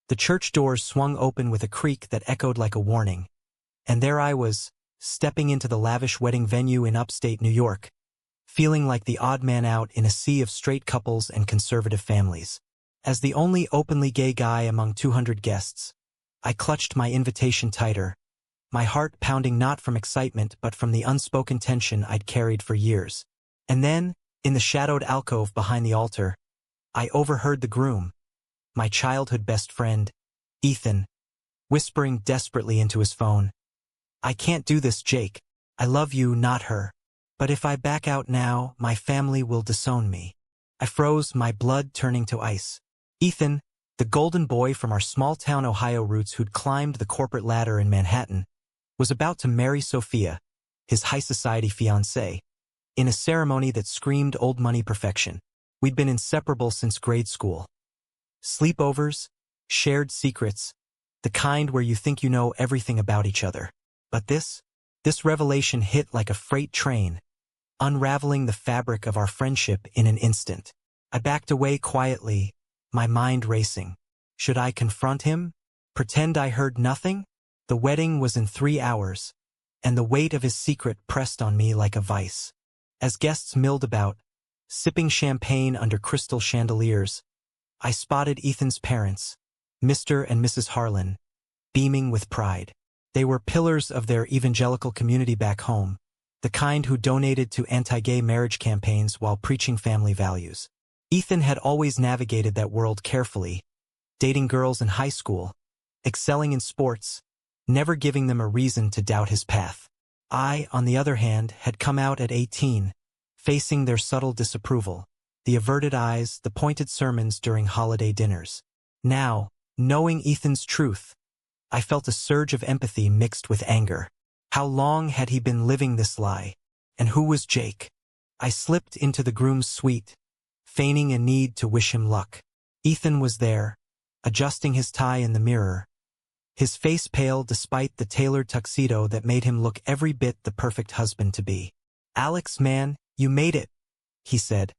The church doors swung open with a creak that echoed like a warning. And there I was, stepping into the lavish wedding venue in upstate New York, feeling like the odd man out in a sea of straight couples and conservative families. As the only openly gay guy among 200 guests, I clutched my invitation tighter, my heart pounding not from excitement but from the unspoken tension I'd carried for years. And then, in the shadowed alcove behind the altar, I overheard the groom, my childhood best friend, Ethan, whispering desperately into his phone. "I can't do this, Jake. I love you, not her. But if I back out now, my family will disown me." I froze, my blood turning to ice. Ethan, the golden boy from our small-town Ohio roots who'd climbed the corporate ladder in Manhattan, was about to marry Sophia, his high-society fiancée, in a ceremony that screamed old money perfection. We'd been inseparable since grade school. Sleepovers, shared secrets, the kind where you think you know everything about each other. But this revelation hit like a freight train, unraveling the fabric of our friendship in an instant. I backed away quietly, my mind racing. Should I confront him? Pretend I heard nothing? The wedding was in 3 hours, and the weight of his secret pressed on me like a vice. As guests milled about, sipping champagne under crystal chandeliers, I spotted Ethan's parents, Mr. and Mrs. Harlan, beaming with pride. They were pillars of their evangelical community back home, the kind who donated to anti-gay marriage campaigns while preaching family values. Ethan had always navigated that world carefully, dating girls in high school, excelling in sports, never giving them a reason to doubt his path. I, on the other hand, had come out at 18, facing their subtle disapproval, the averted eyes, the pointed sermons during holiday dinners. Now, knowing Ethan's truth, I felt a surge of empathy mixed with anger. How long had he been living this lie? And who was Jake? I slipped into the groom's suite, feigning a need to wish him luck. Ethan was there, adjusting his tie in the mirror, his face pale despite the tailored tuxedo that made him look every bit the perfect husband to be. "Alex, man, you made it," he said,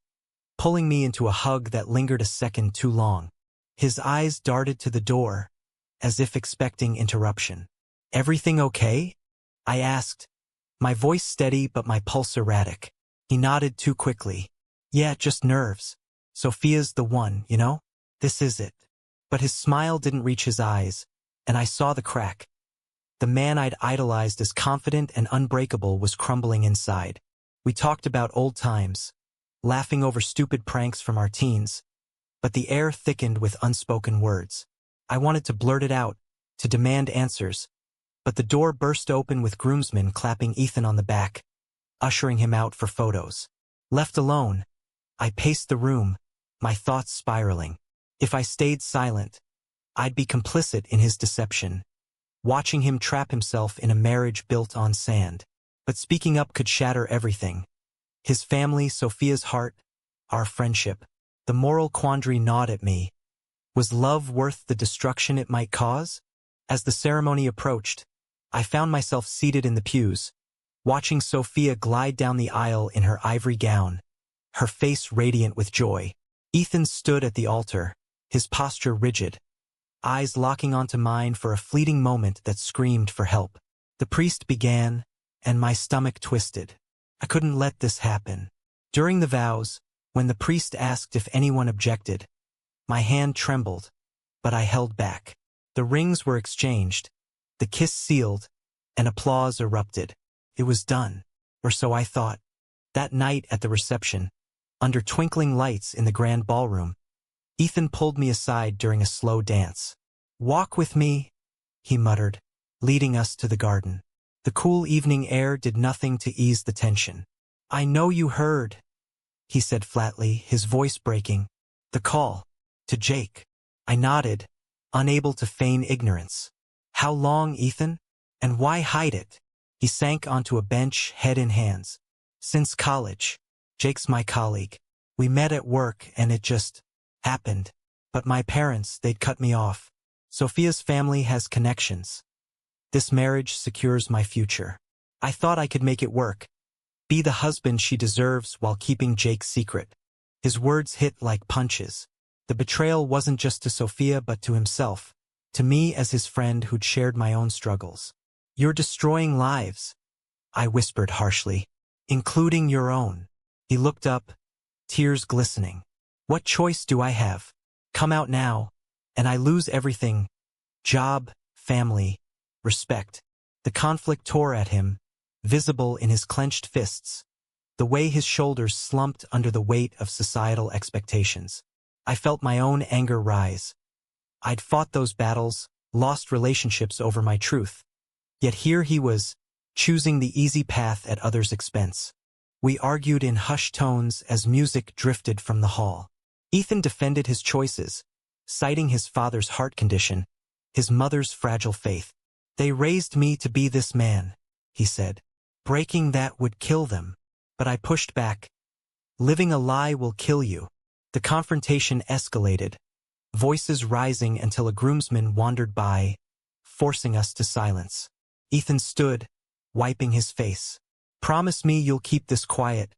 pulling me into a hug that lingered a second too long. His eyes darted to the door, as if expecting interruption. "Everything okay?" I asked, my voice steady but my pulse erratic. He nodded too quickly. "Yeah, just nerves. Sophia's the one, you know? This is it." But his smile didn't reach his eyes, and I saw the crack. The man I'd idolized as confident and unbreakable was crumbling inside. We talked about old times, laughing over stupid pranks from our teens, but the air thickened with unspoken words. I wanted to blurt it out, to demand answers, but the door burst open with groomsmen clapping Ethan on the back, ushering him out for photos. Left alone, I paced the room, my thoughts spiraling. If I stayed silent, I'd be complicit in his deception, watching him trap himself in a marriage built on sand. But speaking up could shatter everything. His family, Sophia's heart, our friendship. The moral quandary gnawed at me. Was love worth the destruction it might cause? As the ceremony approached, I found myself seated in the pews, watching Sophia glide down the aisle in her ivory gown, her face radiant with joy. Ethan stood at the altar, his posture rigid, eyes locking onto mine for a fleeting moment that screamed for help. The priest began, and my stomach twisted. I couldn't let this happen. During the vows, when the priest asked if anyone objected, my hand trembled, but I held back. The rings were exchanged, the kiss sealed, and applause erupted. It was done, or so I thought. That night at the reception, under twinkling lights in the grand ballroom, Ethan pulled me aside during a slow dance. "Walk with me," he muttered, leading us to the garden. The cool evening air did nothing to ease the tension. "I know you heard," he said flatly, his voice breaking. "The call. To Jake." I nodded, unable to feign ignorance. "How long, Ethan? And why hide it?" He sank onto a bench, head in hands. "Since college. Jake's my colleague. We met at work and it just happened. But my parents, they'd cut me off. Sophia's family has connections. This marriage secures my future. I thought I could make it work. Be the husband she deserves while keeping Jake's secret." His words hit like punches. The betrayal wasn't just to Sophia but to himself. to me as his friend who'd shared my own struggles. "You're destroying lives," I whispered harshly, "including your own." He looked up, tears glistening. "What choice do I have? Come out now, and I lose everything: job, family, respect." The conflict tore at him, visible in his clenched fists, the way his shoulders slumped under the weight of societal expectations. I felt my own anger rise. I'd fought those battles, lost relationships over my truth. Yet here he was, choosing the easy path at others' expense. We argued in hushed tones as music drifted from the hall. Ethan defended his choices, citing his father's heart condition, his mother's fragile faith. "They raised me to be this man," he said. "Breaking that would kill them." But I pushed back. "Living a lie will kill you." The confrontation escalated, voices rising until a groomsman wandered by, forcing us to silence. Ethan stood, wiping his face. "Promise me you'll keep this quiet,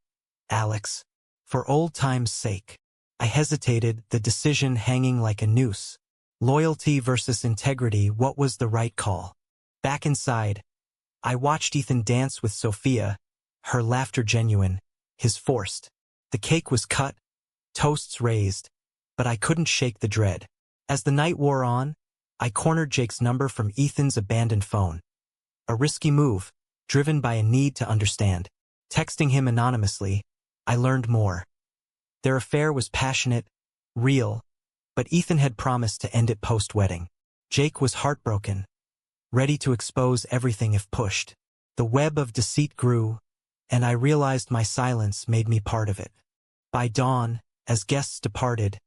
Alex, for old time's sake." I hesitated, the decision hanging like a noose. Loyalty versus integrity, what was the right call? Back inside, I watched Ethan dance with Sophia, her laughter genuine, his forced. The cake was cut, toasts raised, but I couldn't shake the dread. As the night wore on, I cornered Jake's number from Ethan's abandoned phone. A risky move, driven by a need to understand. Texting him anonymously, I learned more. Their affair was passionate, real, but Ethan had promised to end it post-wedding. Jake was heartbroken, ready to expose everything if pushed. The web of deceit grew, and I realized my silence made me part of it. By dawn, as guests departed,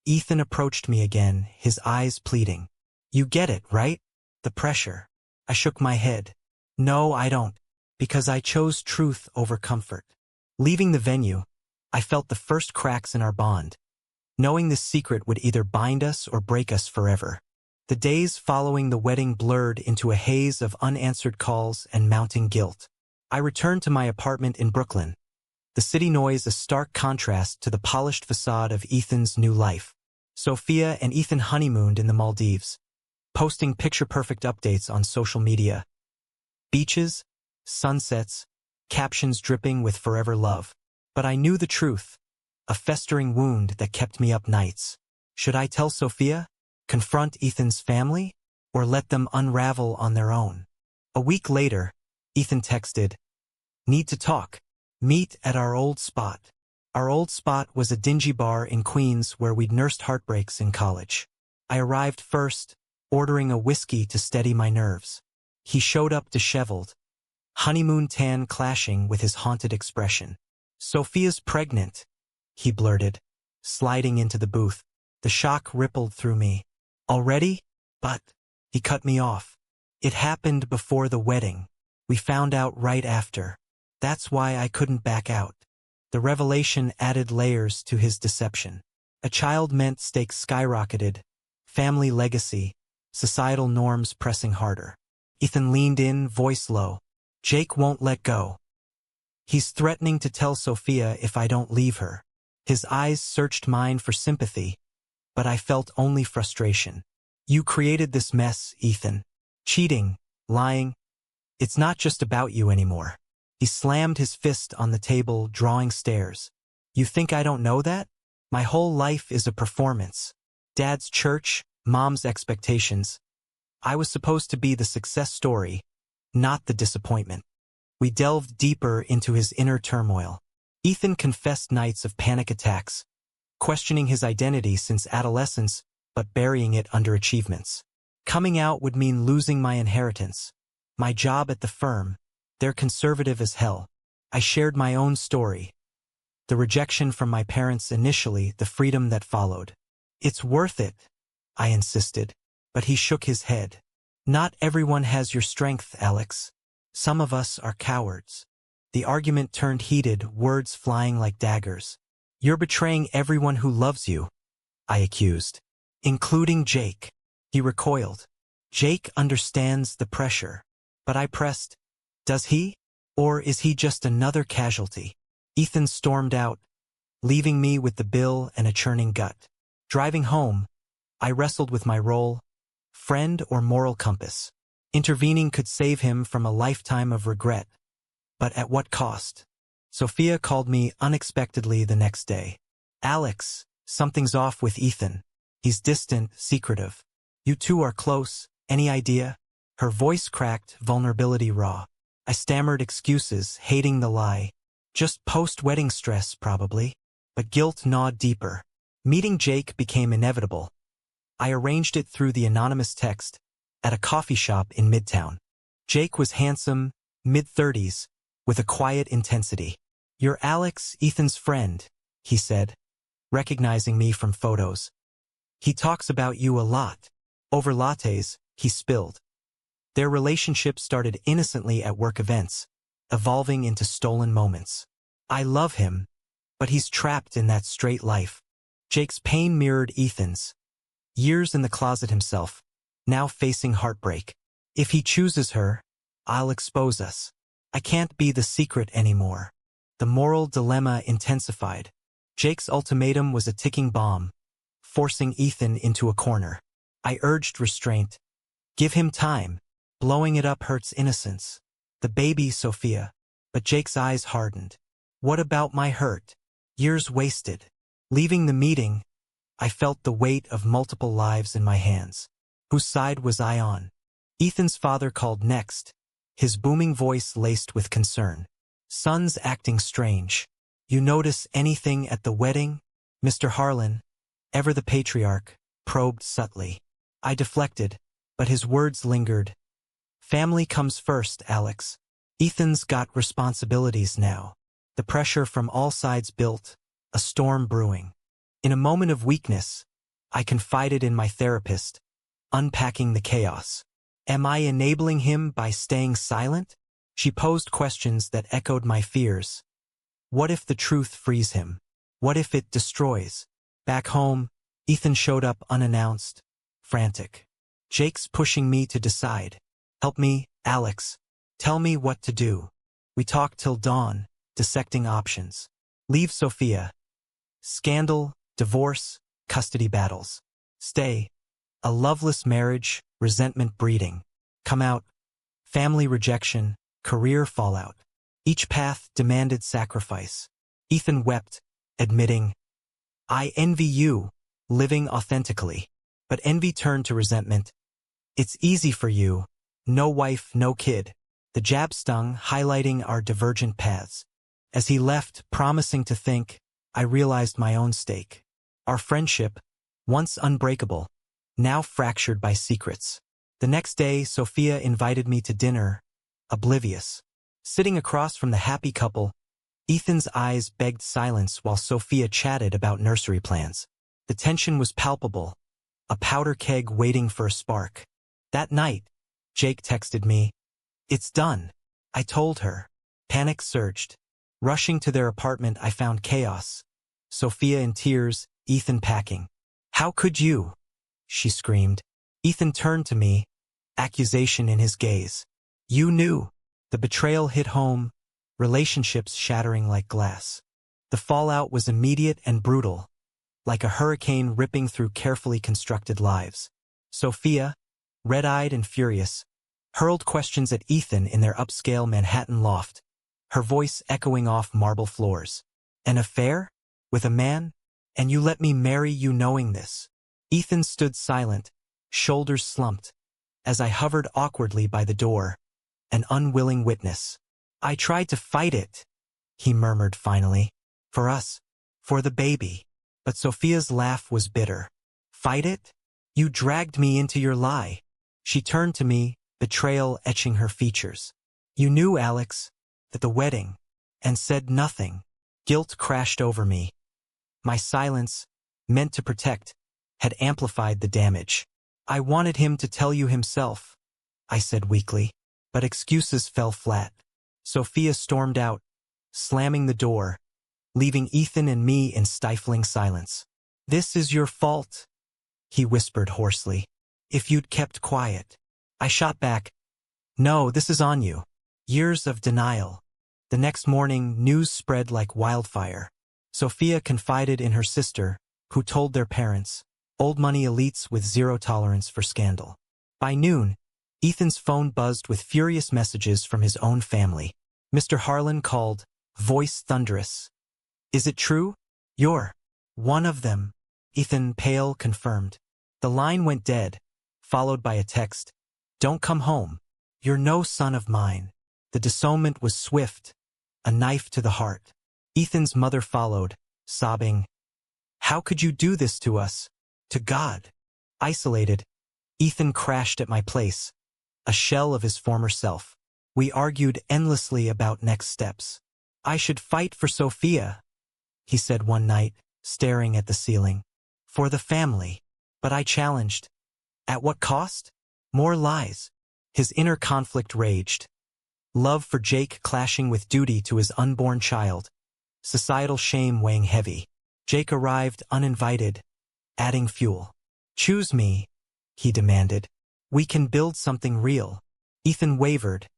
Ethan approached me again, his eyes pleading. "You get it, right? The pressure." I shook my head. "No, I don't, because I chose truth over comfort." Leaving the venue, I felt the first cracks in our bond, knowing this secret would either bind us or break us forever. The days following the wedding blurred into a haze of unanswered calls and mounting guilt. I returned to my apartment in Brooklyn, the city noise a stark contrast to the polished facade of Ethan's new life. Sophia and Ethan honeymooned in the Maldives, posting picture-perfect updates on social media. Beaches, sunsets, captions dripping with forever love. But I knew the truth, a festering wound that kept me up nights. Should I tell Sophia, confront Ethan's family, or let them unravel on their own? A week later, Ethan texted, "Need to talk. Meet at our old spot." Our old spot was a dingy bar in Queens where we'd nursed heartbreaks in college. I arrived first, ordering a whiskey to steady my nerves. He showed up disheveled, honeymoon tan clashing with his haunted expression. "Sophia's pregnant," he blurted, sliding into the booth. The shock rippled through me. "Already?" "But," he cut me off. "It happened before the wedding. We found out right after. That's why I couldn't back out." The revelation added layers to his deception. A child meant stakes skyrocketed, family legacy, societal norms pressing harder. Ethan leaned in, voice low. "Jake won't let go. He's threatening to tell Sophia if I don't leave her." His eyes searched mine for sympathy, but I felt only frustration. "You created this mess, Ethan. Cheating, lying. It's not just about you anymore." He slammed his fist on the table, drawing stares. "You think I don't know that? My whole life is a performance. Dad's church, Mom's expectations. I was supposed to be the success story, not the disappointment." We delved deeper into his inner turmoil. Ethan confessed nights of panic attacks, questioning his identity since adolescence, but burying it under achievements. Coming out would mean losing my inheritance, my job at the firm. They're conservative as hell. I shared my own story. The rejection from my parents initially, the freedom that followed. "It's worth it," I insisted, but he shook his head. "Not everyone has your strength, Alex. Some of us are cowards." The argument turned heated, words flying like daggers. "You're betraying everyone who loves you," I accused. "Including Jake." He recoiled. "Jake understands the pressure." But I pressed, "Does he? Or is he just another casualty?" Ethan stormed out, leaving me with the bill and a churning gut. Driving home, I wrestled with my role, friend or moral compass. Intervening could save him from a lifetime of regret. But at what cost? Sophia called me unexpectedly the next day. Alex, something's off with Ethan. He's distant, secretive. You two are close, any idea? Her voice cracked, vulnerability raw. I stammered excuses, hating the lie. Just post-wedding stress, probably. But guilt gnawed deeper. Meeting Jake became inevitable. I arranged it through the anonymous text, at a coffee shop in Midtown. Jake was handsome, mid-30s, with a quiet intensity. "You're Alex, Ethan's friend," he said, recognizing me from photos. "He talks about you a lot." Over lattes, he spilled. Their relationship started innocently at work events, evolving into stolen moments. I love him, but he's trapped in that straight life. Jake's pain mirrored Ethan's. Years in the closet himself, now facing heartbreak. If he chooses her, I'll expose us. I can't be the secret anymore. The moral dilemma intensified. Jake's ultimatum was a ticking bomb, forcing Ethan into a corner. I urged restraint. Give him time. Blowing it up hurts innocence. The baby, Sophia. But Jake's eyes hardened. What about my hurt? Years wasted. Leaving the meeting, I felt the weight of multiple lives in my hands. Whose side was I on? Ethan's father called next, his booming voice laced with concern. "Son's acting strange. You notice anything at the wedding?" Mr. Harlan, ever the patriarch, probed subtly. I deflected, but his words lingered. "Family comes first, Alex. Ethan's got responsibilities now." The pressure from all sides built, a storm brewing. In a moment of weakness, I confided in my therapist, unpacking the chaos. Am I enabling him by staying silent? She posed questions that echoed my fears. What if the truth frees him? What if it destroys? Back home, Ethan showed up unannounced, frantic. Jake's pushing me to decide. "Help me, Alex. Tell me what to do." We talked till dawn, dissecting options. Leave Sophia. Scandal, divorce, custody battles. Stay. A loveless marriage, resentment breeding. Come out. Family rejection, career fallout. Each path demanded sacrifice. Ethan wept, admitting, "I envy you, living authentically." But envy turned to resentment. "It's easy for you. No wife, no kid." The jab stung, highlighting our divergent paths. As he left, promising to think, I realized my own stake. Our friendship, once unbreakable, now fractured by secrets. The next day, Sophia invited me to dinner, oblivious. Sitting across from the happy couple, Ethan's eyes begged silence while Sophia chatted about nursery plans. The tension was palpable, a powder keg waiting for a spark. That night, Jake texted me, "It's done." I told her. Panic surged. Rushing to their apartment, I found chaos. Sophia in tears, Ethan packing. "How could you?" she screamed. Ethan turned to me, accusation in his gaze. "You knew." The betrayal hit home, relationships shattering like glass. The fallout was immediate and brutal, like a hurricane ripping through carefully constructed lives. Sophia, red-eyed and furious, hurled questions at Ethan in their upscale Manhattan loft, her voice echoing off marble floors. "An affair? With a man? And you let me marry you knowing this?" Ethan stood silent, shoulders slumped, as I hovered awkwardly by the door, an unwilling witness. "I tried to fight it," he murmured finally. "For us. For the baby." But Sophia's laugh was bitter. "Fight it? You dragged me into your lie." She turned to me, betrayal etching her features. "You knew, Alex, at the wedding, and said nothing." Guilt crashed over me. My silence, meant to protect, had amplified the damage. "I wanted him to tell you himself," I said weakly, but excuses fell flat. Sophia stormed out, slamming the door, leaving Ethan and me in stifling silence. "This is your fault," he whispered hoarsely. "If you'd kept quiet." I shot back, "No, this is on you." Years of denial. The next morning, news spread like wildfire. Sophia confided in her sister, who told their parents, old money elites with zero tolerance for scandal. By noon, Ethan's phone buzzed with furious messages from his own family. Mr. Harlan called, voice thunderous. Is it true? You're one of them. Ethan, pale, confirmed. The line went dead, followed by a text. Don't come home. You're no son of mine. The disownment was swift, a knife to the heart. Ethan's mother followed, sobbing. How could you do this to us? To God. Isolated, Ethan crashed at my place, a shell of his former self. We argued endlessly about next steps. I should fight for Sophia, he said one night, staring at the ceiling. For the family. But I challenged. At what cost? More lies. His inner conflict raged. Love for Jake clashing with duty to his unborn child. Societal shame weighing heavy. Jake arrived uninvited, adding fuel. Choose me, he demanded. We can build something real. Ethan wavered,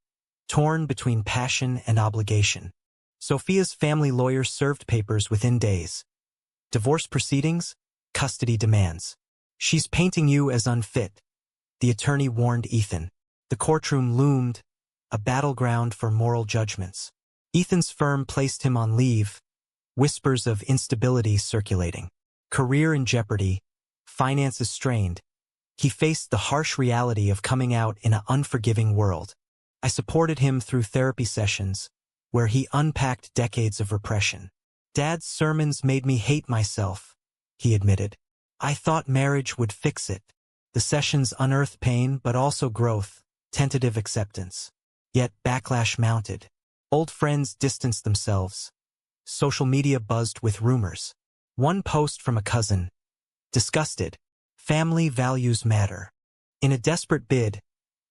torn between passion and obligation. Sophia's family lawyers served papers within days. Divorce proceedings, custody demands. She's painting you as unfit, the attorney warned Ethan. The courtroom loomed, a battleground for moral judgments. Ethan's firm placed him on leave, whispers of instability circulating. Career in jeopardy, finances strained. He faced the harsh reality of coming out in an unforgiving world. I supported him through therapy sessions, where he unpacked decades of repression. Dad's sermons made me hate myself, he admitted. I thought marriage would fix it. The sessions unearthed pain but also growth, tentative acceptance. Yet backlash mounted. Old friends distanced themselves. Social media buzzed with rumors. One post from a cousin. Disgusted. Family values matter. In a desperate bid,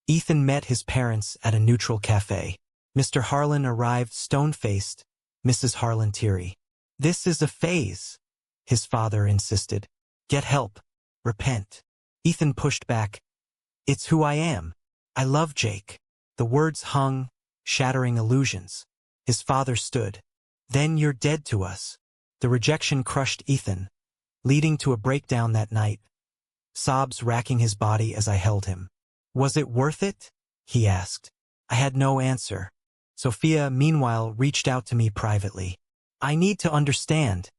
Ethan met his parents at a neutral cafe. Mr. Harlan arrived stone-faced, Mrs. Harlan teary. This is a phase, his father insisted. Get help. Repent. Ethan pushed back. It's who I am. I love Jake. The words hung, shattering illusions. His father stood. Then you're dead to us. The rejection crushed Ethan, leading to a breakdown that night. Sobs racking his body as I held him. Was it worth it? He asked. I had no answer. Sophia, meanwhile, reached out to me privately. I need to understand,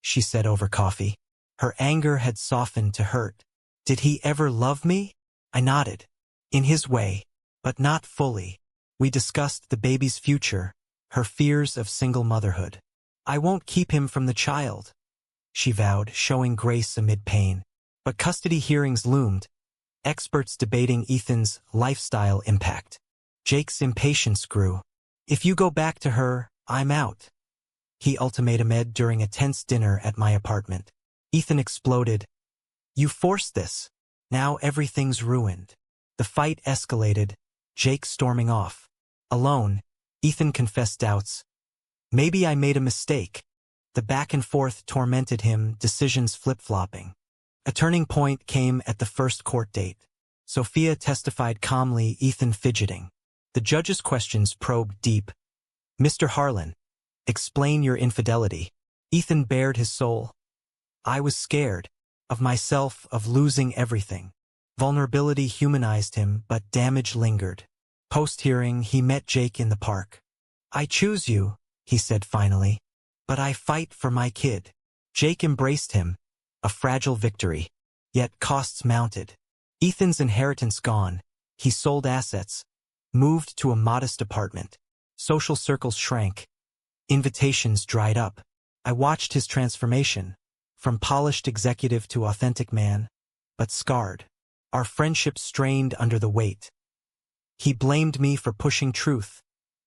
she said over coffee. Her anger had softened to hurt. Did he ever love me? I nodded. In his way, but not fully. We discussed the baby's future, her fears of single motherhood. I won't keep him from the child, she vowed, showing grace amid pain. But custody hearings loomed, experts debating Ethan's lifestyle impact. Jake's impatience grew. If you go back to her, I'm out, he ultimated during a tense dinner at my apartment. Ethan exploded. You forced this. Now everything's ruined. The fight escalated, Jake storming off. Alone, Ethan confessed doubts. Maybe I made a mistake. The back and forth tormented him, decisions flip-flopping. A turning point came at the first court date. Sophia testified calmly, Ethan fidgeting. The judge's questions probed deep. Mr. Harlan, explain your infidelity. Ethan bared his soul. I was scared. Of myself, of losing everything. Vulnerability humanized him, but damage lingered. Post-hearing, he met Jake in the park. I choose you, he said finally. But I fight for my kid. Jake embraced him. A fragile victory. Yet costs mounted. Ethan's inheritance gone. He sold assets. Moved to a modest apartment. Social circles shrank. Invitations dried up. I watched his transformation. From polished executive to authentic man. But scarred. Our friendship strained under the weight. He blamed me for pushing truth.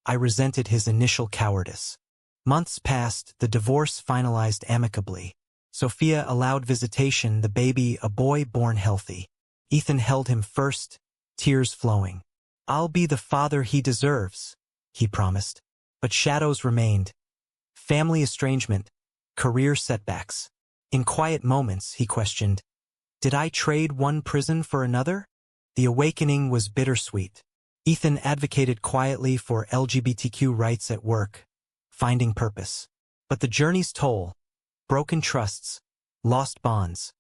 I resented his initial cowardice. Months passed, the divorce finalized amicably. Sophia allowed visitation, the baby a boy born healthy. Ethan held him first, tears flowing. I'll be the father he deserves, he promised. But shadows remained. Family estrangement, career setbacks. In quiet moments, he questioned, did I trade one prison for another? The awakening was bittersweet. Ethan advocated quietly for LGBTQ rights at work, finding purpose. But the journey's toll, broken trusts, lost bonds,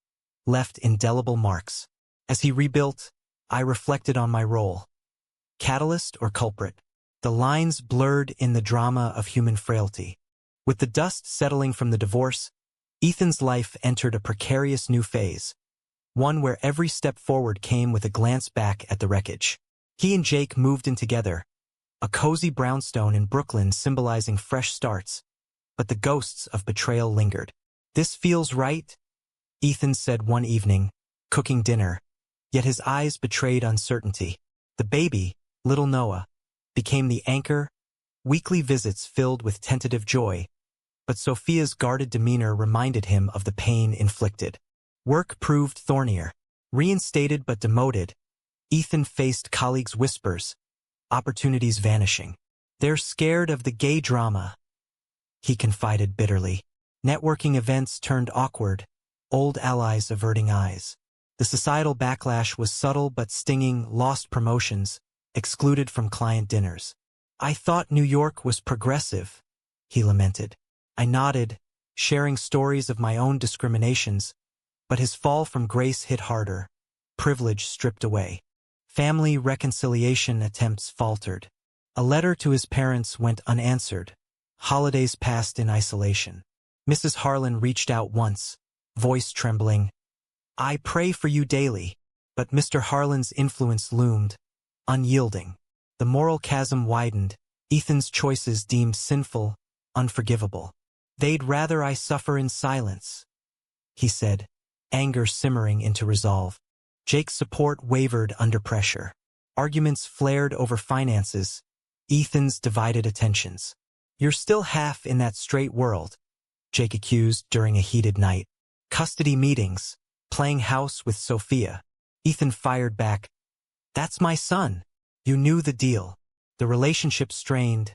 left indelible marks. As he rebuilt, I reflected on my role. Catalyst or culprit? The lines blurred in the drama of human frailty. With the dust settling from the divorce, Ethan's life entered a precarious new phase, one where every step forward came with a glance back at the wreckage. He and Jake moved in together, a cozy brownstone in Brooklyn symbolizing fresh starts, but the ghosts of betrayal lingered. "This feels right," Ethan said one evening, cooking dinner, yet his eyes betrayed uncertainty. The baby, little Noah, became the anchor, weekly visits filled with tentative joy, but Sophia's guarded demeanor reminded him of the pain inflicted. Work proved thornier. Reinstated but demoted, Ethan faced colleagues' whispers, opportunities vanishing. "They're scared of the gay drama," he confided bitterly. Networking events turned awkward, old allies averting eyes. The societal backlash was subtle but stinging, lost promotions, excluded from client dinners. "I thought New York was progressive," he lamented. I nodded, sharing stories of my own discriminations, but his fall from grace hit harder, privilege stripped away. Family reconciliation attempts faltered. A letter to his parents went unanswered. Holidays passed in isolation. Mrs. Harlan reached out once, voice trembling. "I pray for you daily," but Mr. Harlan's influence loomed, unyielding. The moral chasm widened, Ethan's choices deemed sinful, unforgivable. "They'd rather I suffer in silence," he said, anger simmering into resolve. Jake's support wavered under pressure. Arguments flared over finances, Ethan's divided attentions. "You're still half in that straight world," Jake accused during a heated night. "Custody meetings, playing house with Sophia." Ethan fired back, "That's my son." "You knew the deal." The relationship strained,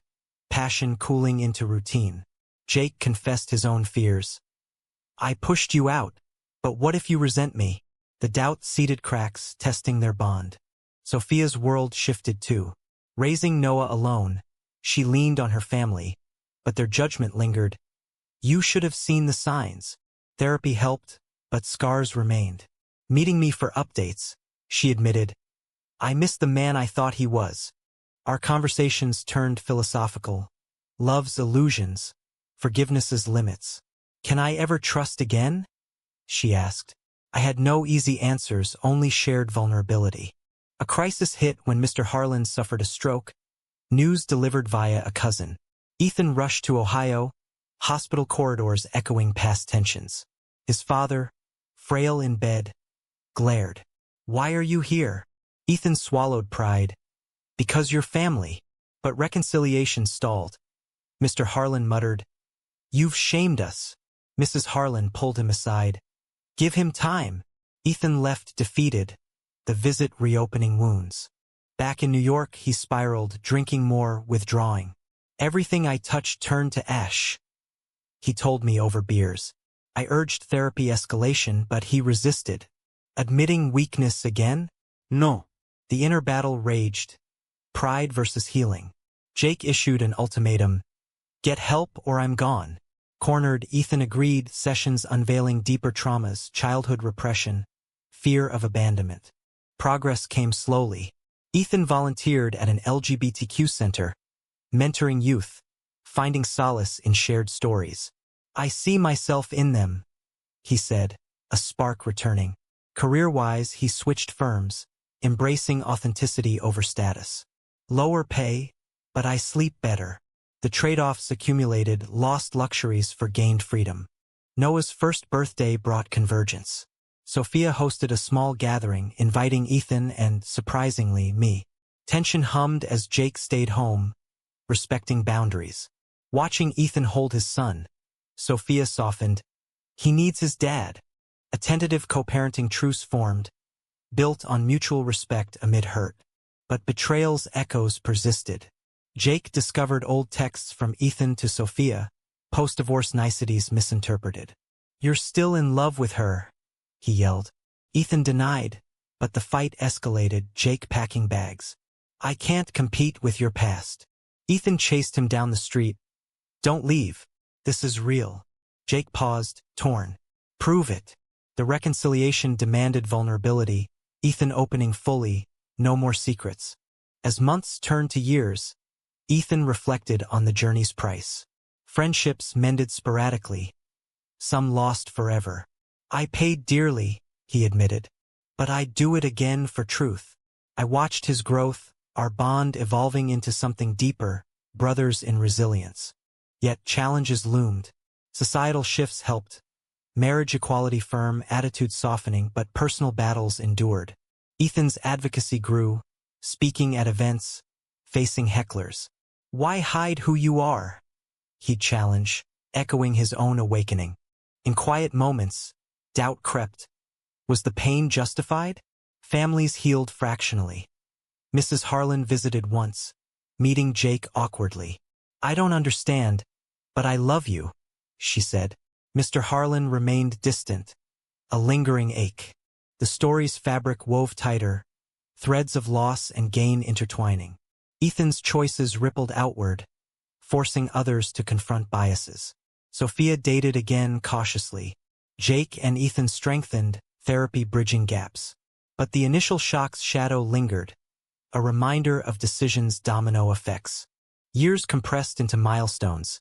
passion cooling into routine. Jake confessed his own fears. "I pushed you out, but what if you resent me?" The doubt seeded cracks, testing their bond. Sophia's world shifted too. Raising Noah alone, she leaned on her family, but their judgment lingered. "You should have seen the signs." Therapy helped, but scars remained. "Meeting me for updates," she admitted. "I missed the man I thought he was." Our conversations turned philosophical. Love's illusions, forgiveness's limits. "Can I ever trust again?" she asked. I had no easy answers, only shared vulnerability. A crisis hit when Mr. Harlan suffered a stroke, news delivered via a cousin. Ethan rushed to Ohio, hospital corridors echoing past tensions. His father, frail in bed, glared. "Why are you here?" Ethan swallowed pride. "Because you're family." But reconciliation stalled. Mr. Harlan muttered, "You've shamed us." Mrs. Harlan pulled him aside. "Give him time." Ethan left defeated, the visit reopening wounds. Back in New York, he spiraled, drinking more, withdrawing. "Everything I touched turned to ash," he told me over beers. I urged therapy escalation, but he resisted. Admitting weakness again? No. The inner battle raged. Pride versus healing. Jake issued an ultimatum. "Get help or I'm gone." Cornered, Ethan agreed, sessions unveiling deeper traumas, childhood repression, fear of abandonment. Progress came slowly. Ethan volunteered at an LGBTQ center, mentoring youth, finding solace in shared stories. "I see myself in them," he said, a spark returning. Career-wise, he switched firms, embracing authenticity over status. Lower pay, but I sleep better. The trade-offs accumulated, lost luxuries for gained freedom. Noah's first birthday brought convergence. Sophia hosted a small gathering, inviting Ethan and, surprisingly, me. Tension hummed as Jake stayed home, respecting boundaries. Watching Ethan hold his son, Sophia softened. "He needs his dad." A tentative co-parenting truce formed, built on mutual respect amid hurt. But betrayal's echoes persisted. Jake discovered old texts from Ethan to Sophia, post-divorce niceties misinterpreted. "You're still in love with her," he yelled. Ethan denied, but the fight escalated, Jake packing bags. "I can't compete with your past." Ethan chased him down the street. "Don't leave. This is real." Jake paused, torn. "Prove it." The reconciliation demanded vulnerability, Ethan opening fully, no more secrets. As months turned to years, Ethan reflected on the journey's price. Friendships mended sporadically, some lost forever. I paid dearly, he admitted, but I'd do it again for truth. I watched his growth, our bond evolving into something deeper, brothers in resilience. Yet challenges loomed. Societal shifts helped. Marriage equality firm, attitude softening, but personal battles endured. Ethan's advocacy grew, speaking at events, facing hecklers. Why hide who you are? He'd challenge, echoing his own awakening. In quiet moments, doubt crept. Was the pain justified? Families healed fractionally. Mrs. Harlan visited once, meeting Jake awkwardly. I don't understand, but I love you, she said. Mr. Harlan remained distant, a lingering ache. The story's fabric wove tighter, threads of loss and gain intertwining. Ethan's choices rippled outward, forcing others to confront biases. Sophia dated again cautiously. Jake and Ethan strengthened, therapy bridging gaps. But the initial shock's shadow lingered, a reminder of decisions' domino effects. Years compressed into milestones,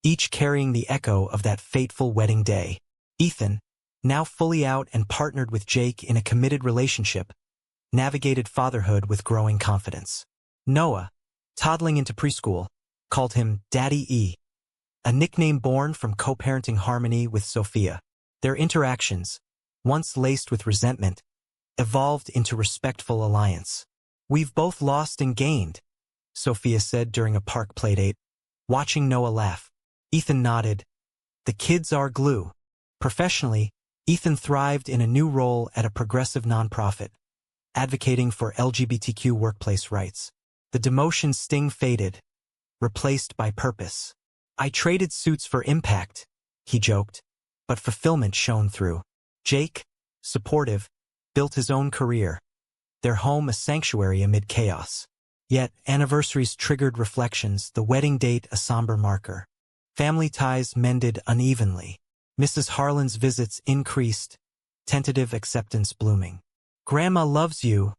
each carrying the echo of that fateful wedding day. Ethan, now fully out and partnered with Jake in a committed relationship, navigated fatherhood with growing confidence. Noah, toddling into preschool, called him Daddy E, a nickname born from co-parenting harmony with Sophia. Their interactions, once laced with resentment, evolved into respectful alliance. We've both lost and gained, Sophia said during a park playdate, watching Noah laugh. Ethan nodded. The kids are glue. Professionally, Ethan thrived in a new role at a progressive nonprofit, advocating for LGBTQ workplace rights. The demotion sting faded, replaced by purpose. I traded suits for impact, he joked, but fulfillment shone through. Jake, supportive, built his own career, their home a sanctuary amid chaos. Yet, anniversaries triggered reflections, the wedding date a somber marker. Family ties mended unevenly. Mrs. Harlan's visits increased, tentative acceptance blooming. Grandma loves you,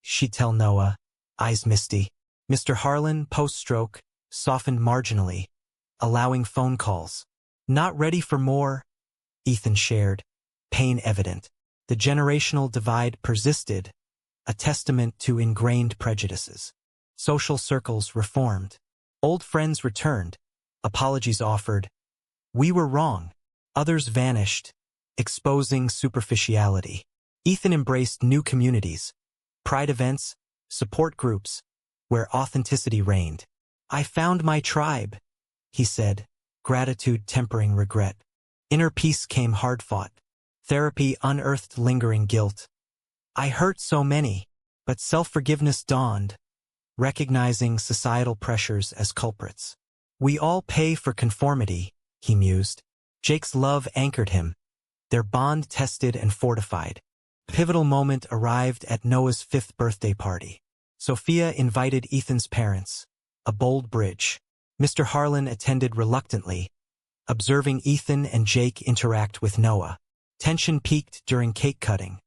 she'd tell Noah, eyes misty. Mr. Harlan, post-stroke, softened marginally, allowing phone calls. Not ready for more, Ethan shared, pain evident. The generational divide persisted, a testament to ingrained prejudices. Social circles reformed. Old friends returned, apologies offered. We were wrong. Others vanished, exposing superficiality. Ethan embraced new communities, pride events, support groups, where authenticity reigned. I found my tribe, he said, gratitude tempering regret. Inner peace came hard-fought. Therapy unearthed lingering guilt. I hurt so many, but self-forgiveness dawned, recognizing societal pressures as culprits. We all pay for conformity, he mused. Jake's love anchored him, their bond tested and fortified. A pivotal moment arrived at Noah's 5th birthday party. Sophia invited Ethan's parents, a bold bridge. Mr. Harlan attended reluctantly, observing Ethan and Jake interact with Noah. Tension peaked during cake cutting.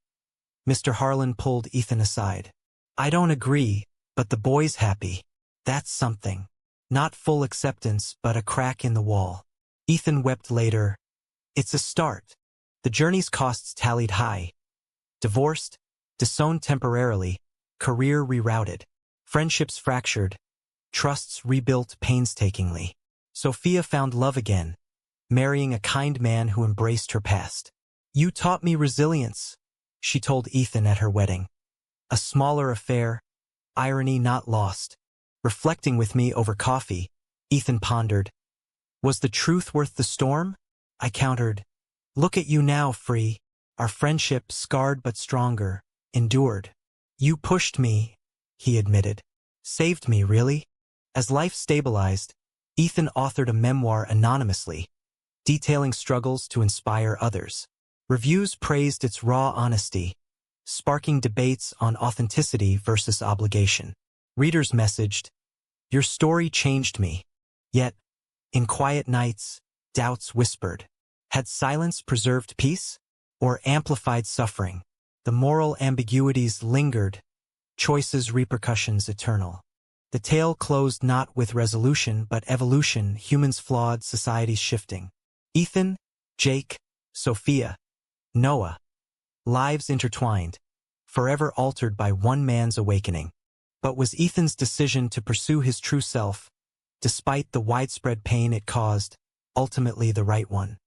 Mr. Harlan pulled Ethan aside. I don't agree, but the boy's happy. That's something. Not full acceptance, but a crack in the wall. Ethan wept later. It's a start. The journey's costs tallied high. Divorced, disowned temporarily, career rerouted. Friendships fractured, trusts rebuilt painstakingly. Sophia found love again, marrying a kind man who embraced her past. You taught me resilience, she told Ethan at her wedding. A smaller affair, irony not lost. Reflecting with me over coffee, Ethan pondered. Was the truth worth the storm? I countered. Look at you now, Free. Our friendship, scarred but stronger, endured. You pushed me, he admitted. Saved me, really? As life stabilized, Ethan authored a memoir anonymously, detailing struggles to inspire others. Reviews praised its raw honesty, sparking debates on authenticity versus obligation. Readers messaged, your story changed me. Yet, in quiet nights, doubts whispered. Had silence preserved peace, or amplified suffering? The moral ambiguities lingered, choices repercussions eternal. The tale closed not with resolution but evolution, humans flawed, societies shifting. Ethan, Jake, Sophia, Noah. Lives intertwined, forever altered by one man's awakening. But was Ethan's decision to pursue his true self, despite the widespread pain it caused, ultimately the right one?